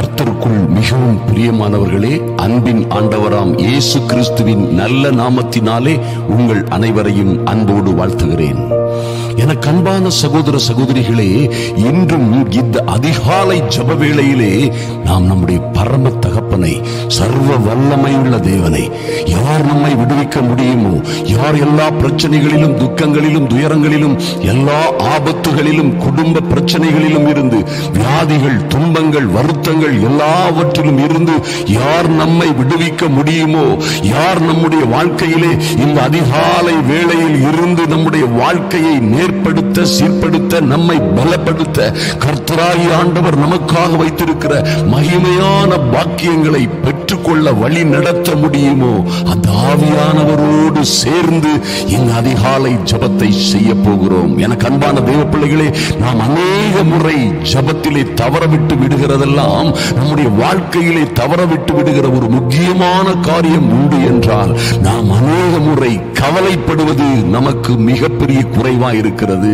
கர்த்தருக்குள் மிகவும் பிரியமானவர்களே, அன்பின் ஆண்டவராம் இயேசு கிறிஸ்துவின் நல்ல நாமத்தினாலே உங்கள் அனைவரையும் அன்போடு வாழ்த்துகிறேன். எனக்கு அன்பான சகோதர சகோதரிகளே, இன்றும் இந்த அதிகாலை ஜெப வேளையிலே நாம் நம்முடைய பரம தகப்பனை, சர்வ வல்லமையுள்ள தேவனை, யார் நம்மை விடுவிக்க முடியுமோ, யார் எல்லா பிரச்சனைகளிலும், துக்கங்களிலும், துயரங்களிலும், எல்லா ஆபத்துகளிலும், குடும்ப பிரச்சனைகளிலும் இருந்து, வியாதிகள், துன்பங்கள், வருத்தங்கள் எல்லாவற்றிலும் இருந்து யார் நம்மை விடுவிக்க முடியுமோ, யார் நம்முடைய வாழ்க்கையிலே இந்த அதிகாலை வேளையில் இருந்து நம்முடைய வாழ்க்கையை நேர்படுத்த, சீர்படுத்த, நம்மை பலப்படுத்த கர்த்தராகிய ஆண்டவர் நமக்காக வைத்திருக்கிற மகிமையான பாக்கியங்களை பெற்றுக்கொள்ள வழி நடத்த முடியுமோ, அந்த ஆவியானவரோடு சேர்ந்து இந்த அதிகாலை ஜெபத்தை செய்ய போகிறோம். எனக்கு அன்பான தேவ பிள்ளைகளே, நாம் அநேக முறை ஜெபத்திலே தவறவிட்டு விடுகிறதெல்லாம் நம்முடைய வாழ்க்கையிலே தவறவிட்டு விடுகிற ஒரு முக்கியமான காரியம் உண்டு என்றால், நாம் அநேக முறை கவலைப்படுவது நமக்கு மிகப்பெரிய குறைவாய் இருக்கிறது.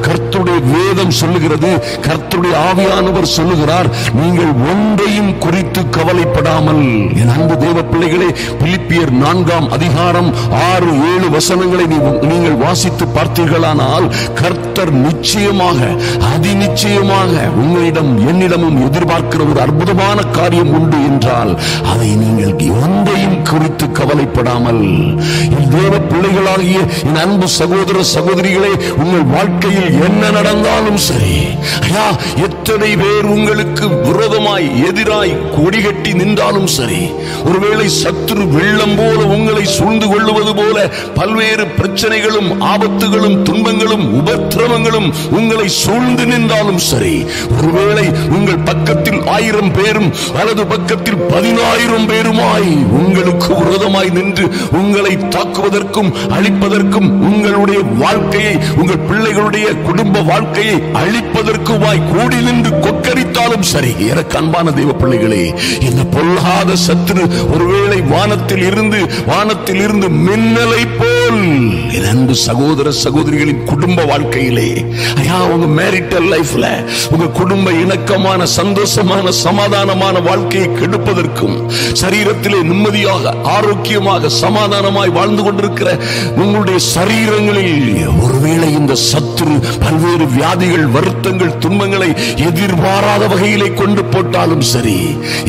கர்த்தருடைய வேதம் சொல்லுகிறது, கர்த்தருடைய ஆவியானவர் சொல்லுகிறார், நீங்கள் ஒன்றையும் குறித்து கவலைப்படாமல். என் அன்பு தேவ பிள்ளைகளே, பிலிப்பியர் 4ஆம் அதிகாரம் 6-7 வசனங்களை நீங்கள் வாசித்து பார்த்தீர்களானால், கர்த்தர் நிச்சயமாக, அதிநிச்சயமாக உங்களிடம் என்னிடமும் எதிர்பார்க்கிற ஒரு அற்புதமான காரியம் உண்டு என்றால், அதை நீங்கள் ஒன்றையும் குறித்து கவலைப்படாமல். என் தேவ பிள்ளைகளாகிய என் அன்பு சகோதர சகோதரிகளே, உங்கள் வாழ்க்கையில் என்ன நடந்தாலும் சரி, எத்தனை பேர் உங்களுக்கு விரோதமாய், எதிராய் கொடிகட்டி நின்றாலும் சரி, ஒருவேளை சத்துரு வெள்ளம் போல உங்களை சூழ்ந்து கொள்ளுவது போல பல்வேறு பிரச்சனைகளும், ஆபத்துகளும், துன்பங்களும், உபத்திரவங்களும் உங்களை சூழ்ந்து நின்றாலும் சரி, ஒருவேளை உங்கள் பக்கத்தில் 1000 பேரும் வலது பக்கத்தில் 10,000 பேருமாய் உங்களுக்கு விரோதமாய் நின்று உங்களை தாக்குவதற்கும் அழிப்பதற்கும், உங்களுடைய வாழ்க்கையை, உங்கள் பிள்ளைகளுடைய குடும்ப வாழ்க்கையை அழிப்பதற்குமாய் கூடி நின்று கொக்கரித்தாலும் சரி, எனக்கு அன்பான தெய்வ பிள்ளைகளே, இந்த பொல்லாத சத்துரு ஒருவேளை வானத்தில் இருந்து மின்னலை போல் என் அன்பு சகோதர சகோதரிகளின் குடும்ப வாழ்க்கையிலே, உங்க மேரிட்டல் லைஃப்ல, உங்க குடும்ப இணக்கமான, சந்தோஷமான, சமாதானமான வாழ்க்கையை கெடுப்பதற்கும், சரீரத்திலே நிம்மதியாக, ஆரோக்கியமாக, சமாதானமாய் வாழ்ந்து கொண்டிருக்கிற உங்களுடைய சரீரங்களில் ஒருவேளை இந்த சத்துரு பல்வேறு வியாதிகள், வருத்தங்கள், துன்பங்களை எதிர்பாராத வகையிலே கொண்டு போட்டாலும் சரி,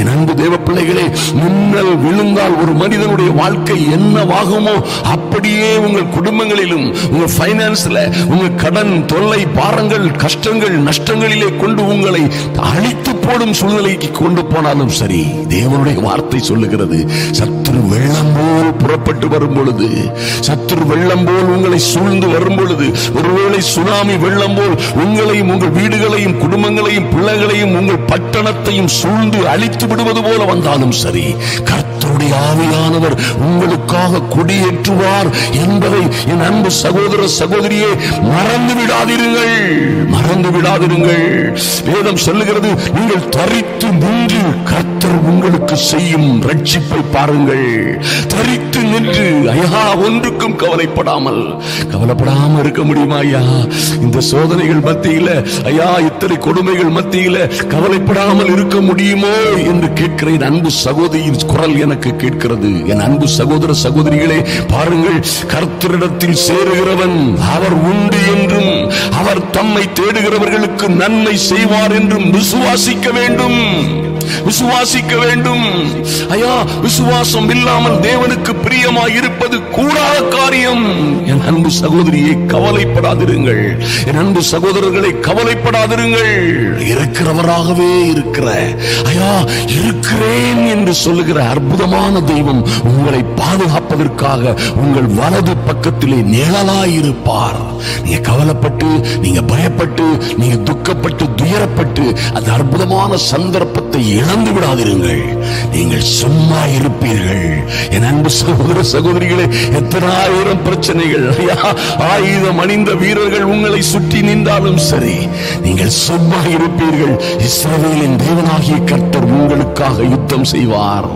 என் அன்பு தேவ பிள்ளைகளே, மின்னல் விழுந்தால் ஒரு மனிதனுடைய வாழ்க்கை என்னவாகுமோ அப்படியே உங்கள் குடும்பங்களிலும், உங்க பைனான்ஸ்ல, உங்க கடன் தொல்லை, பாரங்கள், கஷ்டங்கள், நஷ்டங்களிலே கொண்டு உங்களை அழித்து போடும் சூழ்நிலைக்கு கொண்டு போனாலும் சரி, தேவனுடைய வார்த்தை சொல்லுகிறது, சத்துரு வெள்ளம் போல் புறப்பட்டு வரும் பொழுது, சத்துரு வெள்ளம் போல் உங்களை சூழ்ந்து வரும் பொழுது, ஒருவேளை சுனாமி வெள்ளம் போல் உங்களையும், உங்கள் வீடுகளையும், குடும்பங்களையும், பிள்ளைகளையும், உங்கள் பட்டணத்தையும் சூழ்ந்து அழித்து விடுவது போல வந்தாலும் சரி, கர்த்தருடைய ஆவியானவர் உங்களுக்காக கொடியேற்றுவார் என்பதை என் அன்பு சகோதர சகோதரியே மறந்து விடாதிருங்கள், மறந்து விடாதிருங்கள். வேதம் சொல்லுகிறது, நீங்கள் தரித்து நின்று கர்த்தர் உங்களுக்கு செய்யும் ரட்சிப்பை பாருங்கள். தரித்து நின்று, ஒன்றுக்கும் கவலைப்படாமல் இருக்க முடியுமா ஐயா? இந்த சோதனைகள் மத்தியில, இத்தனை கொடுமைகள் மத்தியில கவலைப்படாமல் இருக்க முடியுமோ என்று கேட்கிற என் அன்பு சகோதரியின் குரல் எனக்கு கேட்கிறது. என் அன்பு சகோதர சகோதரிகளே, பாருங்கள், கர்த்தரிடத்தில் சேருகிறவன் அவர் உண்டு என்றும், அவர் தம்மை தேடுகிறவர்களுக்கு நன்மை செய்வார் என்றும் விசுவாசிக்க வேண்டும், விசுவாசிக்க வேண்டும். விசுவாசம் இல்லாமல் தேவனுக்கு பிரியமாய் இருப்பது கூடாத காரியம். என் அன்பு சகோதரியை கவலைப்படாதிருங்கள், என் அன்பு சகோதரர்களை கவலைப்படாதிருங்கள். இருக்கிறவராகவே இருக்கிறேன் என்று சொல்லுகிற அற்புதமான தெய்வம் உங்களை பாதுகாப்பதற்காக உங்கள் வலது பக்கத்திலே நிழலாயிருப்பார். நீங்க கவலைப்பட்டு, நீங்க பயப்பட்டு, நீங்க துக்கப்பட்டு, துயரப்பட்டு அந்த அற்புதமான சந்தர்ப்பத்தை இழந்து விடாதிருங்கள். நீங்கள் சும்மா இருப்பீர்கள். என் அன்பு சகோதர சகோதரிகளே, எத்தனை ஆயிரம் பிரச்சனைகள், ஆயுதம் அணிந்த வீரர்கள் உங்களை சுற்றி நின்றாலும் சரி, நீங்கள் சும்மா இருப்பீர்கள். இஸ்ரவேலின் தேவனாகிய கர்த்தர் உங்களுக்காக யுத்தம் செய்வார்.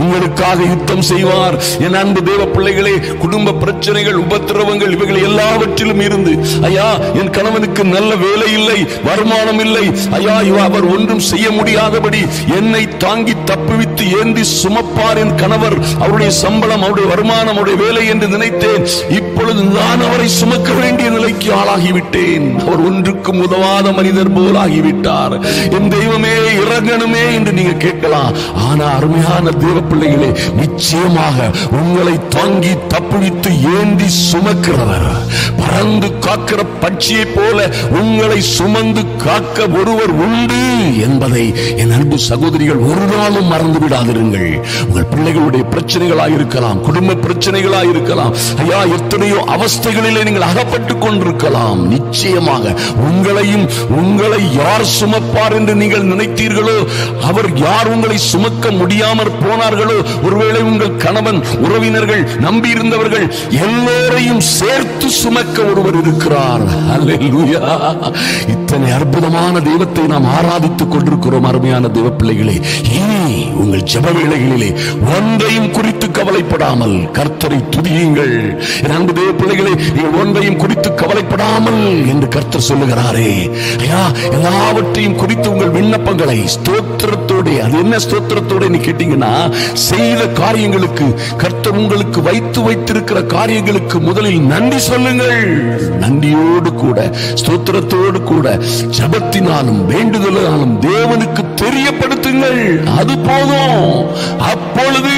உங்களுக்காக யுத்தம் செய்வார். என் அன்பு தேவ பிள்ளைகளே, குடும்ப பிரச்சனைகள், உபத்திரவங்கள் இவைகள் எல்லாவற்றிலும் இருந்து, ஐயா என் கணவனுக்கு நல்ல வேலை இல்லை, வருமானம் இல்லை, ஐயா அவர் ஒன்றும் செய்ய முடியாதபடி என்னை தாங்கி தப்புவித்து ஏந்தி சுமப்பார் என் கணவர், அவருடைய சம்பளம், அவருடைய வருமானம், அவருடைய வேலை என்று நினைத்தேன். இப்பொழுது நான் அவரை சுமக்க வேண்டிய நிலைக்கு ஆளாகிவிட்டேன். அவர் ஒன்றுக்கும் உதவாத மனிதர் போல் ஆகிவிட்டார். என் தெய்வமே இறங்கணுமே என்று நீங்க கேட்கலாம். ஆனா அருமையான தேவ பிள்ளைகளே, நிச்சயமாக உங்களை தாங்கி தப்புவித்து ஏந்தி சுமக்கிறவர், பறந்து காக்கிற பட்சியை போல உங்களை சுமந்து காக்க ஒருவர் உண்டு என்பதை என் அன்பு சகோதரிகள் ஒரு நாளும் மறந்து விடாதிருங்கள். உங்கள் பிள்ளைகளுடைய பிரச்சனைகளாயிருக்கலாம், குடும்ப பிரச்சனைகளாயிருக்கலாம், ஐயா எத்தனையோ அவஸ்தைகளிலே நீங்கள் அகப்பட்டுக் கொண்டிருக்கலாம். நிச்சயமாக உங்களை யார் சுமப்பார் என்று நீங்கள் நினைத்தீர்களோ, அவர் யார் உங்களை சுமக்க முடியாமற் போனார்களோ, ஒருவேளை உங்கள் கணவன், உறவினர்கள், நம்பி இருந்தவர்கள் எல்லோரையும் சேர்த்து சுமக்க ஒருவர் இருக்கிறார். அல்லேலூயா. இத்தனை அற்புதமான தெய்வத்தை நாம் ஆராதித்துக் கொண்டிருக்கிறோம். அருமையான தேவ பிள்ளைகளே, இனி உங்கள் ஜெப வேளைகளிலே ஒன்றையும் குறித்து கவலைப்படாமல் கர்த்தரை துதியுங்கள். என் அன்பு தேவ பிள்ளைகளே, நீங்கள் ஒன்றையும் குறித்து கவலைப்படாமல் என்று கர்த்தர் சொல்லுகிறாரே, ஐயா எல்லாவற்றையும் குறித்து உங்கள் விண்ணப்பங்களை ஸ்தோத்திரத்தோட, அது என்ன ஸ்தோத்திரத்தோட கேட்டீங்கன்னா, செய்த காரியங்களுக்கு, கர்த்தர் உங்களுக்கு வைத்திருக்கிற காரியங்களுக்கு முதலில் நன்றி சொல்லுங்கள். நன்றியோடு கூட, ஸ்தோத்திரத்தோடு கூட, ஜபத்தினாலும் வேண்டுதலாலும் தேவனுக்கு தெரியப்படுத்துங்கள். அது போதும். அப்பொழுது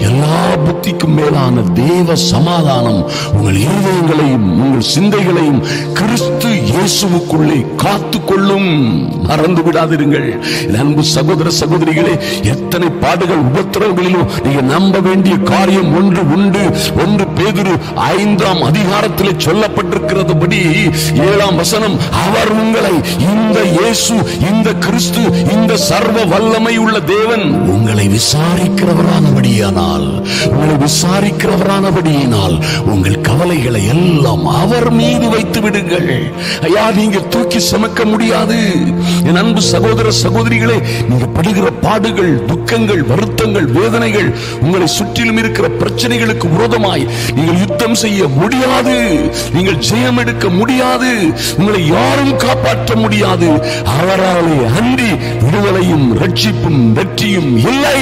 எல்லா புத்திக்கும் மேலான தேவ சமாதானம் உங்கள் இருதயங்களையும் உங்கள் சிந்தைகளையும் கிறிஸ்து இயேசுவுக்குள்ளே காத்துக்கொள்ளும். மறந்து விடாதிருங்கள் அன்பு சகோதர சகோதரிகளே. எத்தனை பாடுகள், உபத்திரவங்களிலும் நீங்க நம்ப வேண்டிய காரியம் ஒன்று உண்டு. 1 பேதுரு 5ஆம் அதிகாரத்திலே சொல்லப்பட்டிருக்கிறதுபடி 7ஆம் வசனம், அவர் உங்களை, இந்த இயேசு, இந்த கிறிஸ்து, இந்த சர்வ வல்லமை உள்ள தேவன் உங்களை விசாரிக்கிறவரானபடியினால் உங்கள் கவலைகளை எல்லாம் அவர் மீது வைத்து விடுங்கள். ஐயா நீங்க தூக்கி சுமக்க முடியாது. என் அன்பு சகோதர சகோதரிகளே, நீங்க படுகிற பாடுகள், துக்கங்கள், வருத்தங்கள், வேதனைகள், உங்களை சுற்றிலும் இருக்கிற பிரச்சனைகளுக்கு விரோதமாய் நீங்கள் யுத்தம் செய்ய முடியாது. நீங்கள் ஜெயம் எடுக்க முடியாது. உங்களை யாரும் காப்பாற்ற முடியாது. அவராலே அன்றி விடுதலையும் ரட்சிப்பும் வெற்றியும் இல்லை.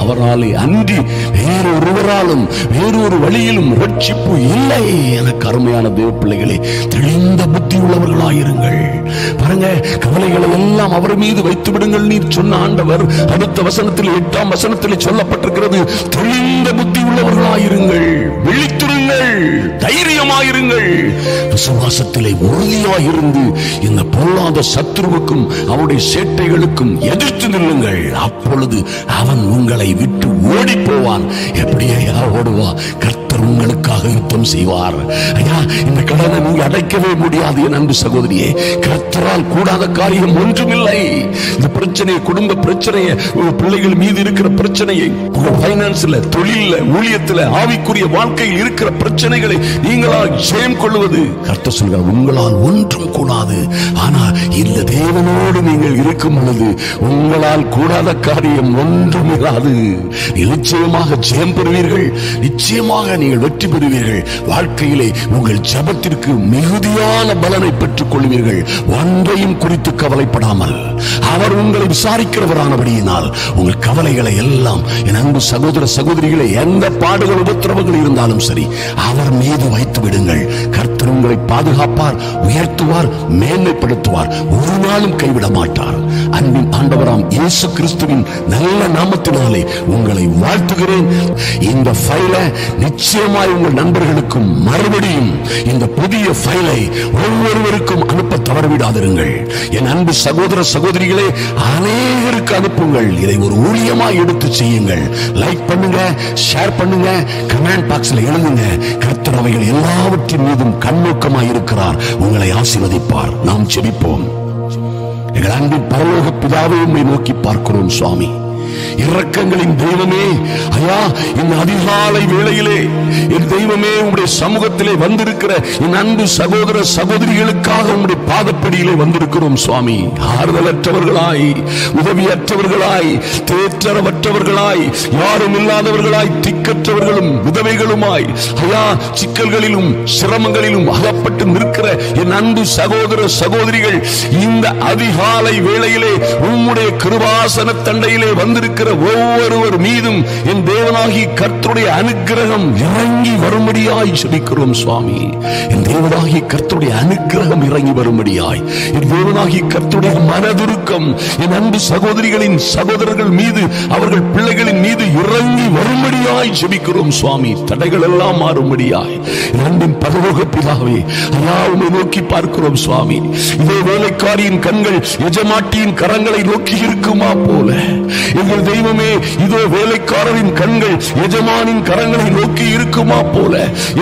அவராலே அன்றி வேறொருவராலும் வேறொரு வழியிலும் ரட்சிப்பு இல்லை. எனக்கு அருமையான தேவ பிள்ளைகளே, தெளிந்த புத்தி உள்ளவர்களாயிருங்கள். பாருங்க, கவலைகளை எல்லாம் அவர் மீது வைத்து விடுங்கள் நீ சொன்ன ஆண்டவர் அடுத்த வசனத்தில் 8ஆம் வசனத்தில் சொல்லப்பட்டிருக்கிறது, தெளிந்த புத்தி உள்ளவர்களாயிருங்கள், விழித்திருங்கள், தைரியமாயிருங்கள், விசுவாசத்திலே உறுதியாயிருந்து இந்த பொல்லாத சத்துருவுக்கும் அவருடைய சேட்டைகளுக்கும் எதிர்த்து நில்லுங்கள். அப்பொழுது அவன் உங்களை விட்டு ஓடி போவான். எப்படியா ஓடுவான்? கர்த்தர் உங்களுக்காக யுத்தம் செய்வார். ஐயா இந்த கடனை நீங்க அடைக்கவே முடியாது. என் அன்பு சகோதரியே, கர்த்தரால் கூடாத காரியம் ஒன்றுமில்லை. இந்த பிரச்சனையை, குடும்ப பிரச்சனையை, உங்க பிள்ளைகள் மீது இருக்கிற பிரச்சனையை, உங்க பைனான்ஸ்ல, தொழில, ஊழியத்துல, ஆவிக்குரிய வாழ்க்கையில் இருக்கிற பிரச்சனைகளை நீங்களால் ஜெயம் கொள்வது, கர்த்தர் சொல்கிறார், உங்களால் ஒன்றும் கூடாது. ஆனா இந்த தேவனோடு நீங்கள் இருக்கும் பொழுது உங்களால் கூடாத காரியம் ஒன்றும் இராது. நிச்சயமாக ஜெயம் பெறுவீர்கள். நிச்சயமாக நீங்கள் வெற்றி பெறுவீர்கள். வாழ்க்கையிலே உங்கள் ஜபத்திற்கு மிகுதியான பலனை பெற்றுக் கொள்வீர்கள். ஒன்றையும் குறித்து கவலைப்படாமல் அவர் உங்களை விசாரிக்கிறவரானபடியினால் உங்கள் கவலைகளை எல்லாம், என் அன்பு சகோதர சகோதரிகளை, எந்த பாடுகள், உபத்திரவங்கள் இருந்தாலும் சரி, அவர் மீது வைத்து விடுங்கள். கர்த்தர் உங்களை பாதுகாப்பார், உயர்த்துவார், மேன்மைப்படுத்துவார், ஒரு நாளும் கைவிட மாட்டார். அன்பின் ஆண்டவராம் இயேசு கிறிஸ்துவின் நல்ல நாமத்தினாலே உங்களை வாழ்த்துகிறேன். இந்த ஃபைலை நிச்சயமாய் உங்கள் நண்பர்களுக்கும் மறுபடியும் இந்த புதிய ஃபைலை ஒவ்வொருவருக்கும் அனுப்ப தவறவிடாதிருங்கள். என் அன்பு சகோதர சகோதரிகளே, அநேகருக்கு அனுப்புங்கள். இதை ஒரு ஊழியமாய் எடுத்து செய்யுங்கள். லைக் பண்ணுங்க, ஷேர் பண்ணுங்க, கமெண்ட் பாக்ஸ்ல எழுதுங்க. கர்த்தர் அவைகள் எல்லாவற்றின் மீதும் கண்ணோக்கமாய் இருக்கிறார். உங்களை ஆசீர்வதிப்பார். நாம் ஜெபிப்போம். எங்கள் அன்பின் பரலோக பிதாவை உம்மை நோக்கி பார்க்கிறோம் சுவாமி. இரக்கங்களின் தெய்வமே, ஐயா, இந்த அதிகாலை வேளையிலே என் தெய்வமே உம்முடைய சமூகத்திலே வந்திருக்கிற என் அன்பு சகோதர சகோதரிகளுக்காக உம்முடைய பாதப்படியிலே வந்திருக்கிறோம் சுவாமி. ஆறுதலற்றவர்களாய், உதவியற்றவர்களாய், தேற்றரவற்றவர்களாய், யாரும் இல்லாதவர்களாய், திக்கற்றவர்களும் விதவைகளுமாய், ஐயா, சிக்கல்களிலும் சிரமங்களிலும் அகப்பட்டு நிற்கிற என் அன்பு சகோதர சகோதரிகள் இந்த அதிகாலை வேளையிலே உம்முடைய கிருபாசன தண்டையிலே வந்திருக்கிற ஒவ்வொருவர் மீதும் என் தேவனாகி கர்த்தருடைய அனுக்கிரகம் இறங்கி வரும்படியாய் ஜெபிக்கிறோம் சுவாமி. என் தேவனாகி கர்த்தருடைய அனுக்கிரகம் இறங்கி வரும்படியாய், என் தேவனாகி கர்த்தருடைய மனதுருக்கம் என் அன்பு சகோதரிகளின் சகோதரர்கள் மீது, அவர்கள் பிள்ளைகளின் மீது இறங்கி வரும்படியாய் ஜெபிக்கிறோம் சுவாமி. தடைகள் எல்லாம் மாறும்படியாய் அன்பின் பரலோக பிதாவே, ஐயா, உம்மை நோக்கி பார்க்கிறோம் சுவாமி. இதே வேலைக்காரியின் கண்கள் எஜமாட்டியின் கரங்களை நோக்கி இருக்குமா போல, எங்கள் தெய்வமே, இதோ வேலைக்காரரின் கண்கள் எஜமானின் கரங்களை நோக்கி இருக்குமா போல,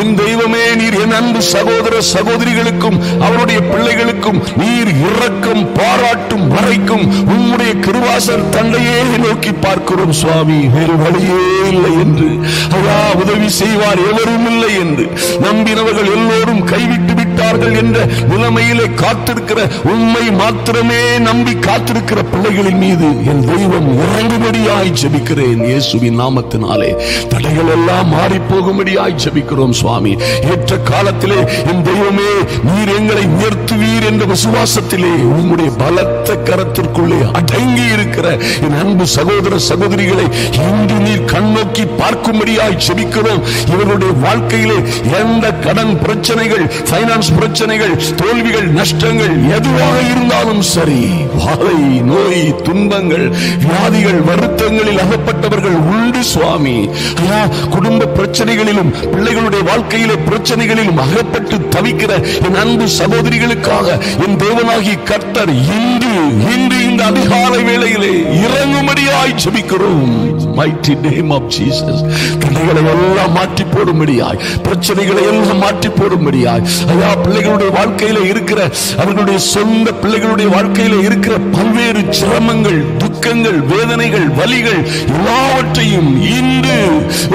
என் தெய்வமே, நீர் என் அன்பு சகோதர சகோதரிகளுக்கும் அவருடைய பிள்ளைகளுக்கும் நீர் இரக்கம் பாராட்டும் வரைக்கும் உம்முடைய கிருபாசன தண்டையே நோக்கி பார்க்கிறோம் சுவாமி. வேறு வழியே இல்லை என்று, ஐயா, உதவி செய்வார் எவரும் இல்லை என்று நம்பினவர்கள் எல்லோரும் கைவிட்டு விட்டார்கள் என்ற நிலைமையிலே காத்திருக்கிற, உம்மை மாத்திரமே நம்பி காத்திருக்கிற பிள்ளைகளின் மீது என் தெய்வம் இறங்கும்படியாய் ஜெபிக்கிறேன் இயேசுவின் நாமத்தினாலே. தடைகள் எல்லாம் மாறி போகும்படியாய் ஜெபிக்கிறோம் சுவாமி. ஏற்ற காலத்திலே என் தெய்வமே, நீர் எங்களை உயர்த்துவீர் என்ற விசுவாசத்திலே உம்முடைய பலத்த கரத்திற்குள்ளே அடங்கி இருக்கிற என் அன்பு சகோதர சகோதரிகளை இன்று நீர் கண்ணோக்கி பார்க்கும்படியாய் ஜெபிக்கிறோம். இவர்களுடைய வாழ்க்கையிலே எந்த கடன் பிரச்சனைகள், பைனான்ஸ் பிரச்சனைகள், தோல்விகள், நஷ்டங்கள் எதுவாக இருந்தாலும் சரி, வாதை, நோய், துன்பங்கள், வியாதிகள், வருத்தங்களில் அகப்பட்டவர்கள் உண்டு சுவாமி. ஐயா, குடும்ப பிரச்சனைகளிலும் பிள்ளைகளுடைய வாழ்க்கையிலே பிரச்சனைகளிலும் அகப்பட்டு தவிக்கிற என் அன்பு சகோதரிகளுக்காக என் தேவனாகி கர்த்தர் இன்று இந்த அதிகாலை வேளையிலே இறங்கும்படியாய் ஜெபிக்கிறோம். Mighty name of Jesus. தடைகளை எல்லாம் மாற்றி போடும்படியாய், பிரச்சனைகளை எல்லாம் மாற்றி போடும்படியாய், ஐயா, பிள்ளைகளுடைய வாழ்க்கையில இருக்கிற, அவர்களுடைய சொந்த பிள்ளைகளுடைய வாழ்க்கையில இருக்கிற பல்வேறு சிரமங்கள், துக்கங்கள், வேதனைகள், வலிகள் எல்லாவற்றையும் இன்று,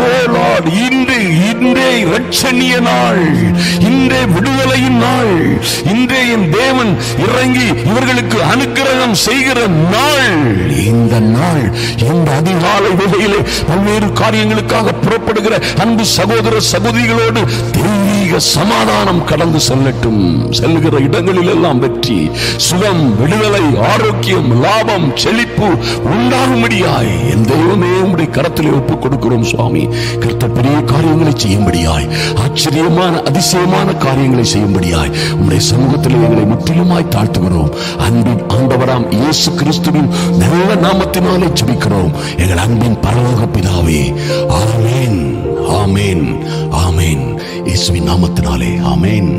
ஓ லார்ட், இன்றே இரட்சணிய நாள், இன்றே விடுதலையின் நாள், இன்றே என் தேவன் இறங்கி இவர்களுக்கு அனுக்கிரகம் செய்கிற நாள். இந்த நாள், இந்த அதிகாலை வேளையிலே பல்வேறு காரியங்களுக்காக புறப்படுகிற அன்பு சகோதர சகோதரிகளோடு தெய்வீக சமாதானம் கடந்து செல்லட்டும். செல்கிற இடங்களில் எல்லாம் வெற்றி, சுகம், விடுதலை, ஆரோக்கியம், லாபம், செழிப்பு உண்டாகும்படியாய் என் தெய்வமே உம்முடைய கரத்திலே ஒப்புக் கொடுக்கிறோம் சுவாமி. கர்த்தர் பெரிய காரியங்களை செய்யும்படியாய், ஆச்சரியமான அதிசயமான காரியங்களை செய்யும்படியாய் உம்முடைய சமூகத்திலே எங்களை முற்றிலுமாய் தாழ்த்துகிறோம். அன்பின் ஆண்டவராம் இயேசு கிறிஸ்துவின் நல்ல நாமத்தினாலே ஜெபிக்கிறோம் எங்கள் அன்பின் பரலோக பிதாவே. ஆமென், ஆமென், ஆமென். இயேசுவின் நாமத்தினாலே ஆமென்.